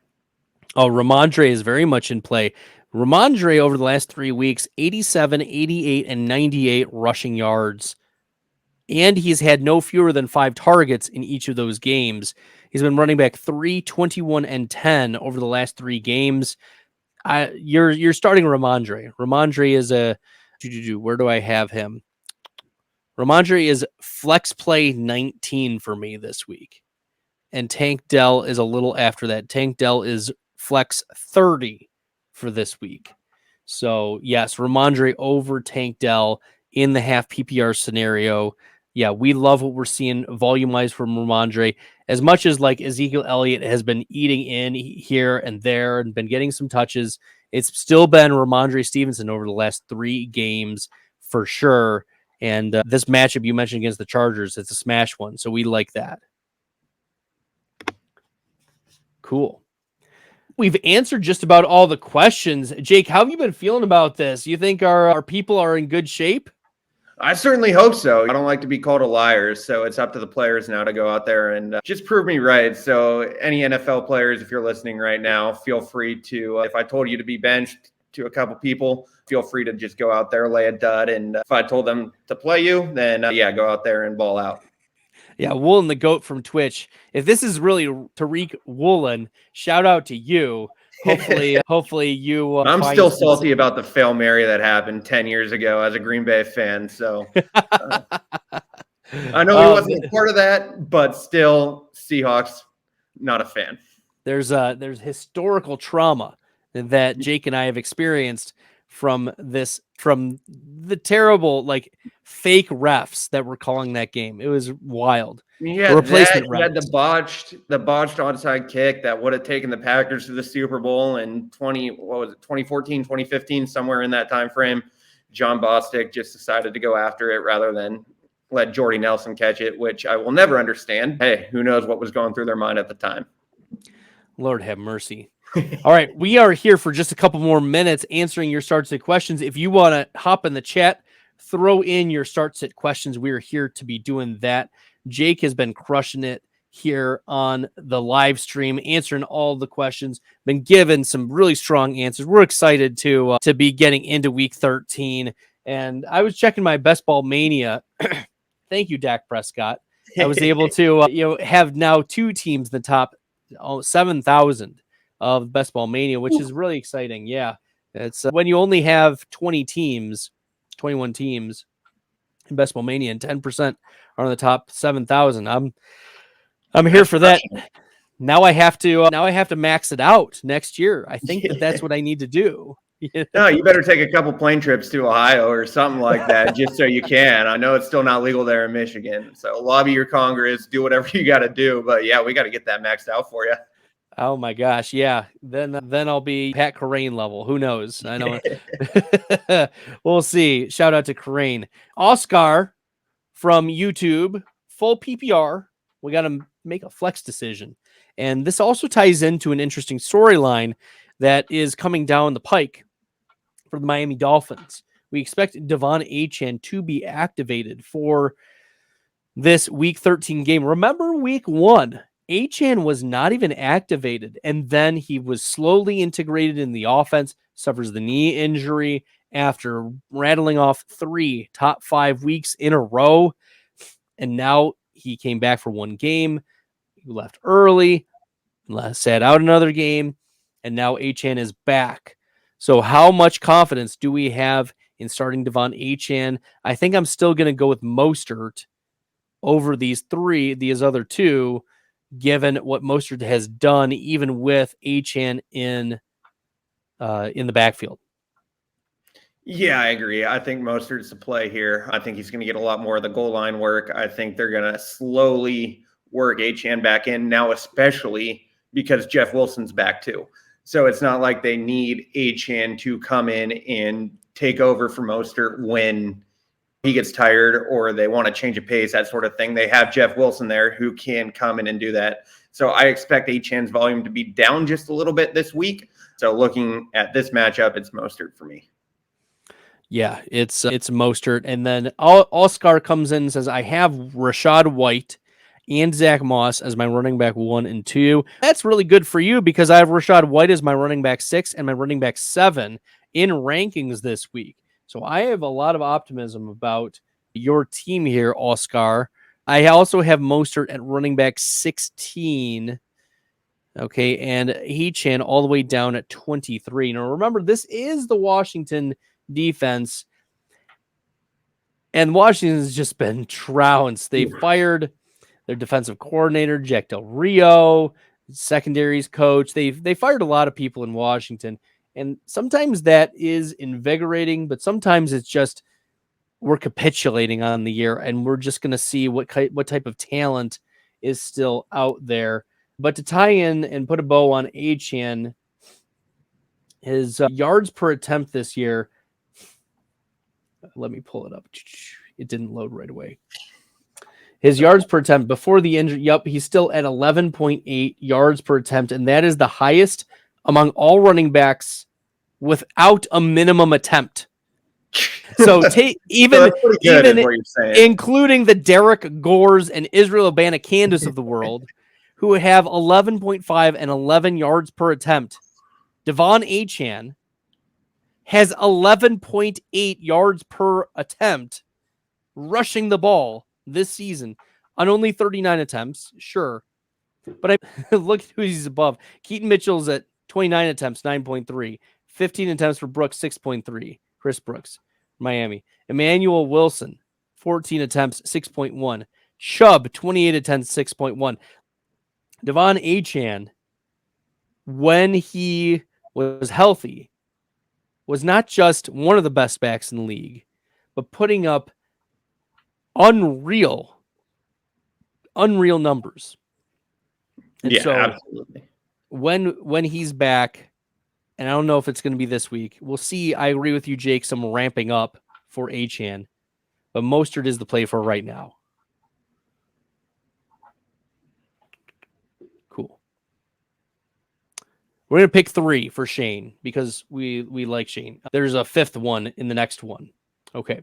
Oh, Ramondre is very much in play. Ramondre over the last 3 weeks, 87, 88, and 98 rushing yards. And he's had no fewer than 5 targets in each of those games. He's been running back 3, 21, and 10 over the last 3 games. You're starting Ramondre. Ramondre is where do I have him? Ramondre is flex play 19 for me this week. And Tank Dell is a little after that. Tank Dell is flex 30 for this week. So yes, Ramondre over Tank Dell in the half PPR scenario. Yeah, we love what we're seeing volume-wise from Ramondre. As much as like Ezekiel Elliott has been eating in here and there and been getting some touches, it's still been Ramondre Stevenson over the last 3 games for sure. And this matchup you mentioned against the Chargers, it's a smash one, so we like that. Cool. We've answered just about all the questions. Jake, how have you been feeling about this? You think our people are in good shape? I certainly hope so. I don't like to be called a liar, so it's up to the players now to go out there and just prove me right. So any NFL players, if you're listening right now, feel free to, if I told you to be benched to a couple people, feel free to just go out there, lay a dud. And if I told them to play you, then go out there and ball out. Yeah, Woolen the GOAT from Twitch. If this is really Tariq Woolen, shout out to you. Hopefully you. I'm still salty about the Fail Mary that happened 10 years ago as a Green Bay fan. So I know he wasn't a part of that, but still, Seahawks, not a fan. There's historical trauma that Jake and I have experienced from the terrible fake refs that were calling that game. It was wild. Yeah, replacement refs. You had the botched onside kick that would have taken the Packers to the Super Bowl in 2014, 2015, somewhere in that time frame. John Bostic just decided to go after it rather than let Jordy Nelson catch it, which I will never understand. Hey, who knows what was going through their mind at the time. Lord have mercy. All right, we are here for just a couple more minutes answering your start sit questions. If you want to hop in the chat, throw in your start sit questions. We are here to be doing that. Jake has been crushing it here on the live stream, answering all the questions, been given some really strong answers. We're excited to be getting into week 13. And I was checking my Best Ball Mania. Thank you, Dak Prescott. I was able to have now 2 teams in the top 7,000 of Best Ball Mania, which is really exciting. Yeah, it's when you only have 21 teams in Best Ball Mania and 10% are on the top 7,000. I'm here for that. Now I have to max it out next year. I think that's what I need to do. No, you better take a couple plane trips to Ohio or something like that just so you can. I know it's still not legal there in Michigan. So lobby your Congress, do whatever you got to do. But yeah, we got to get that maxed out for you. Oh my gosh, yeah. Then I'll be Pat Corain level. Who knows? I know. We'll see. Shout out to Corain. Oscar from YouTube, full PPR. We got to make a flex decision. And this also ties into an interesting storyline that is coming down the pike for the Miami Dolphins. we expect Devon Achane to be activated for this week 13 game. Remember week 1, Achane was not even activated, and then he was slowly integrated in the offense, suffers the knee injury after rattling off 3 top 5 weeks in a row, and now he came back for 1 game. He left early, sat out another game, and now Achane is back. So how much confidence do we have in starting Devon Achane? I think I'm still going to go with Mostert over these other 2, given what Mostert has done, even with Achane in the backfield. Yeah, I agree. I think Mostert's the play here. I think he's going to get a lot more of the goal line work. I think they're going to slowly work Achane back in now, especially because Jeff Wilson's back too. So it's not like they need Achane to come in and take over for Mostert when he gets tired or they want to change a pace, that sort of thing. They have Jeff Wilson there who can come in and do that. So I expect Achane's volume to be down just a little bit this week. So looking at this matchup, it's Mostert for me. Yeah, it's Mostert. And then Oscar comes in and says, I have Rashad White and Zach Moss as my running back 1 and 2. That's really good for you because I have Rashad White as my running back 6 and my running back 7 in rankings this week. So I have a lot of optimism about your team here, Oscar. I also have Mostert at running back 16. Okay, and Achane all the way down at 23. Now remember, this is the Washington defense, and Washington's just been trounced. They fired their defensive coordinator, Jack Del Rio, secondaries coach. They fired a lot of people in Washington. And sometimes that is invigorating, but sometimes it's just we're capitulating on the year and we're just going to see what type of talent is still out there. But to tie in and put a bow on Achane, his yards per attempt this year, let me pull it up. It didn't load right away. His yards per attempt before the injury, he's still at 11.8 yards per attempt, and that is the highest among all running backs without a minimum attempt. So even including the Derek Gores and Israel Abanikandis of the world, who have 11.5 and 11 yards per attempt, Devon Achane has 11.8 yards per attempt rushing the ball this season on only 39 attempts. Sure. But I look at who he's above. Keaton Mitchell's at 29 attempts, 9.3. 15 attempts for Brooks, 6.3. Chris Brooks, Miami. Emmanuel Wilson, 14 attempts, 6.1. Chubb, 28 attempts, 6.1. Devon Achane, when he was healthy, was not just one of the best backs in the league, but putting up unreal numbers. And yeah, so absolutely. When he's back, and I don't know if it's going to be this week, we'll see. I agree with you, Jake, some ramping up for Achane, but Mostert is the play for right now. Cool. We're going to pick 3 for Shane because we like Shane. There's a 5th one in the next one. Okay.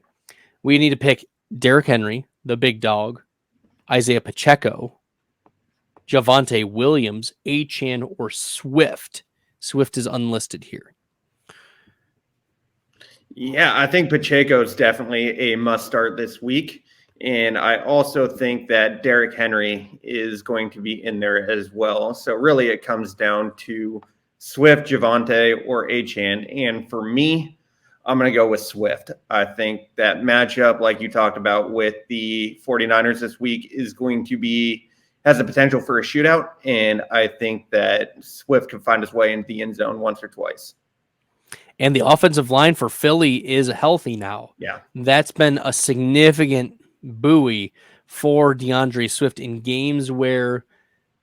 We need to pick Derrick Henry, the big dog, Isaiah Pacheco, Javonte Williams, Achane, or Swift. Swift is unlisted here. Yeah, I think Pacheco is definitely a must start this week. And I also think that Derrick Henry is going to be in there as well. So really it comes down to Swift, Javonte, or Achane. And for me, I'm going to go with Swift. I think that matchup, like you talked about with the 49ers this week, is going to has the potential for a shootout. And I think that Swift can find his way into the end zone once or twice. And the offensive line for Philly is healthy now. Yeah. That's been a significant buoy for DeAndre Swift in games where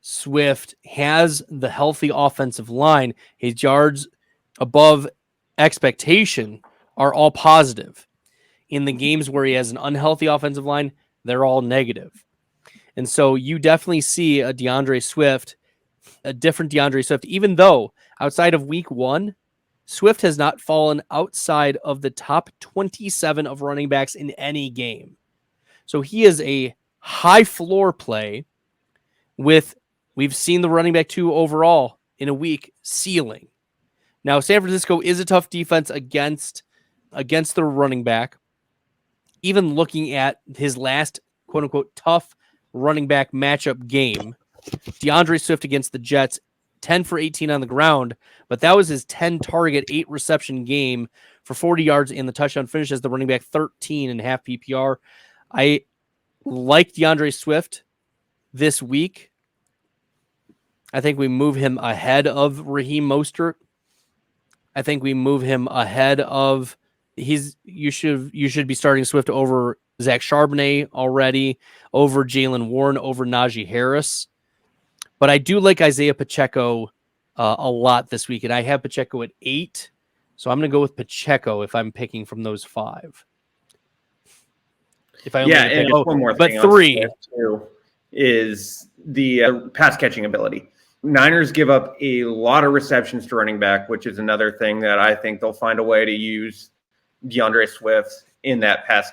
Swift has the healthy offensive line. His yards above expectation are all positive. In the games where he has an unhealthy offensive line, they're all negative. And so you definitely see a different DeAndre Swift, even though outside of week 1, Swift has not fallen outside of the top 27 of running backs in any game. So he is a high floor play with, we've seen the running back 2 overall in a week ceiling. Now, San Francisco is a tough defense against the running back. Even looking at his last quote unquote tough running back matchup game, DeAndre Swift against the Jets, 10 for 18 on the ground, but that was his 10 target, 8 reception game for 40 yards and the touchdown finish as the running back, 13.5 PPR. I like DeAndre Swift this week. I think we move him ahead of Raheem Mostert. I think we move him ahead of you should be starting Swift over Zach Charbonnet already, over Jalen Warren, over Najee Harris. But I do like Isaiah Pacheco a lot this week, and I have Pacheco at 8. So I'm going to go with Pacheco if I'm picking from those 5. If I only and one more but thing 3 too is the pass catching ability. Niners give up a lot of receptions to running back, which is another thing that I think they'll find a way to use DeAndre Swift in that pass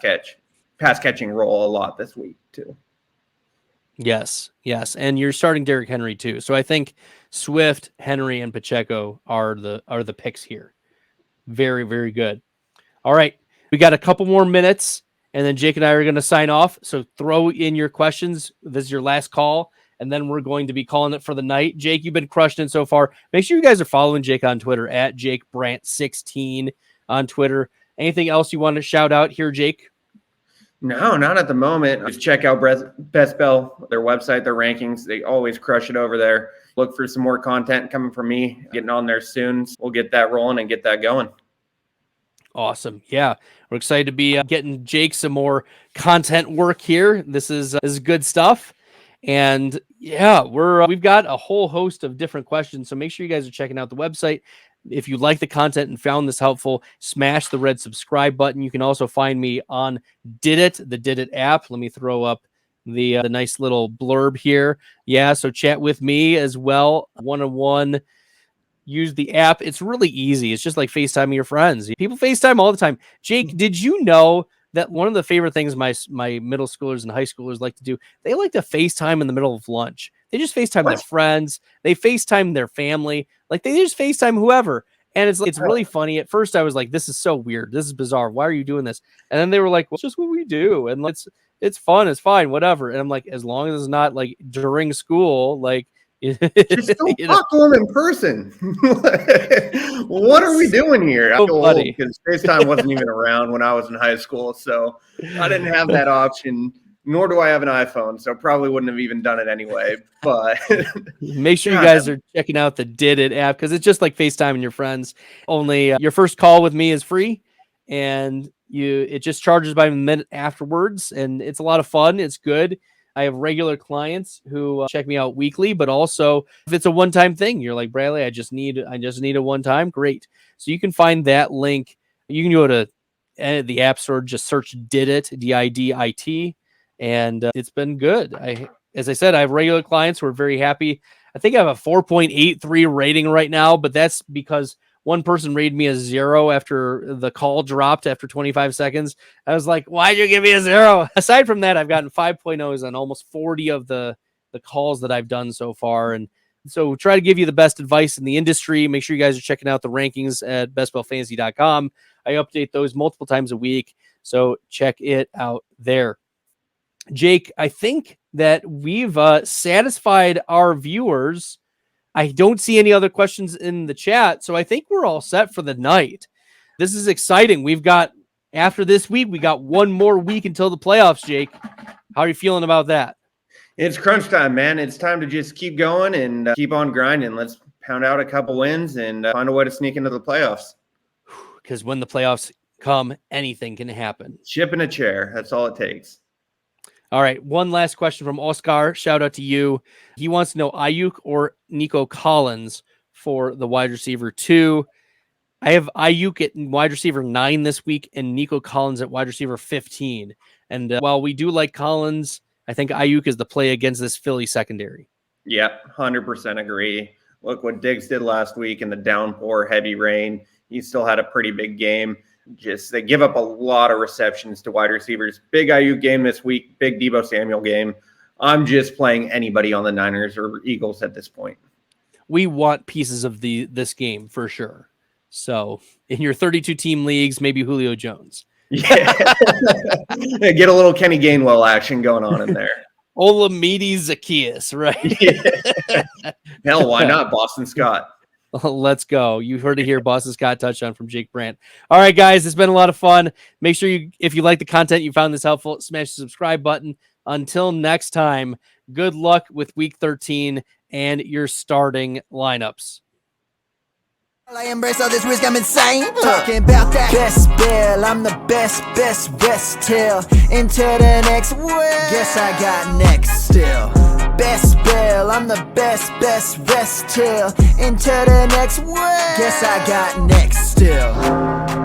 catching role a lot this week too. Yes. And you're starting Derrick Henry too. So I think Swift, Henry, and Pacheco are the picks here. Very, very good. All right. We got a couple more minutes, and then Jake and I are going to sign off. So throw in your questions. This is your last call, and then we're going to be calling it for the night. Jake, you've been crushing it so far. Make sure you guys are following Jake on Twitter at JakeBrant16 on Twitter. Anything else you want to shout out here, Jake? No, not at the moment. Just check out Best Bell, their website, their rankings. They always crush it over there. Look for some more content coming from me. Getting on there soon. We'll get that rolling and get that going. Awesome. Yeah, we're excited to be getting Jake some more content work here. This is good stuff. And yeah, we've got a whole host of different questions. So make sure you guys are checking out the website. If you like the content and found this helpful, smash the red subscribe button. You can also find me on the Did It app. Let me throw up the nice little blurb here. Yeah, so chat with me as well, one-on-one. Use the app. It's really easy. It's just like FaceTiming your friends. People FaceTime all the time. Jake, did you know that one of the favorite things my middle schoolers and high schoolers like to do, they like to FaceTime in the middle of lunch. They just FaceTime their friends. They FaceTime their family. Like they just FaceTime whoever. And it's really funny. At first I was like, this is so weird. This is bizarre. Why are you doing this? And then they were like, well, it's just what we do. And it's fun. It's fine. Whatever. And I'm like, as long as it's not like during school, like, just don't talk to them in person. What are we doing here? I feel old because FaceTime wasn't even around when I was in high school, so I didn't have that option. Nor do I have an iPhone, so probably wouldn't have even done it anyway. But make sure you guys are checking out the Did It app because it's just like FaceTiming your friends. Only your first call with me is free, and it just charges by the minute afterwards, and it's a lot of fun. It's good. I have regular clients who check me out weekly, but also if it's a one-time thing, you're like, Bradley, I just need a one-time. Great. So you can find that link. You can go to the App Store, just search Did It, DIDIT, and it's been good. As I said, I have regular clients who are very happy. I think I have a 4.83 rating right now, but that's because one person rated me a 0 after the call dropped after 25 seconds. I was like, why'd you give me a 0? Aside from that, I've gotten 5.0s on almost 40 of the calls that I've done so far. And so try to give you the best advice in the industry. Make sure you guys are checking out the rankings at bestbellfantasy.com. I update those multiple times a week. So check it out there. Jake, I think that we've satisfied our viewers. I don't see any other questions in the chat, so I think we're all set for the night. This is exciting. After this week, we got one more week until the playoffs, Jake. How are you feeling about that? It's crunch time, man. It's time to just keep going and keep on grinding. Let's pound out a couple wins and find a way to sneak into the playoffs. Because when the playoffs come, anything can happen. Chip in a chair. That's all it takes. All right, one last question from Oscar. Shout out to you. He wants to know Ayuk or Nico Collins for the wide receiver 2. I have Ayuk at wide receiver 9 this week and Nico Collins at wide receiver 15. And while we do like Collins, I think Ayuk is the play against this Philly secondary. Yep, 100% agree. Look what Diggs did last week in the downpour, heavy rain. he still had a pretty big game. Just they give up a lot of receptions to wide receivers. Big IU game this week, big Deebo Samuel game. I'm just playing anybody on the Niners or Eagles at this point. We want pieces of this game for sure. So in your 32 team leagues, maybe Julio Jones. Yeah. Get a little Kenny Gainwell action going on in there. Olamide Zacchaeus, right? Yeah. Hell, why not Boston Scott? Let's go. You heard it here. Boston Scott touchdown from Jake Brandt. All right, guys, it's been a lot of fun. Make sure if you like the content, you found this helpful, smash the subscribe button. Until next time, good luck with week 13 and your starting lineups. I embrace all this risk, I'm insane. Talking about that best bill, I'm the best rest till into the next world. Guess I got next still. Best bill, I'm the best rest till into the next world. Guess I got next still.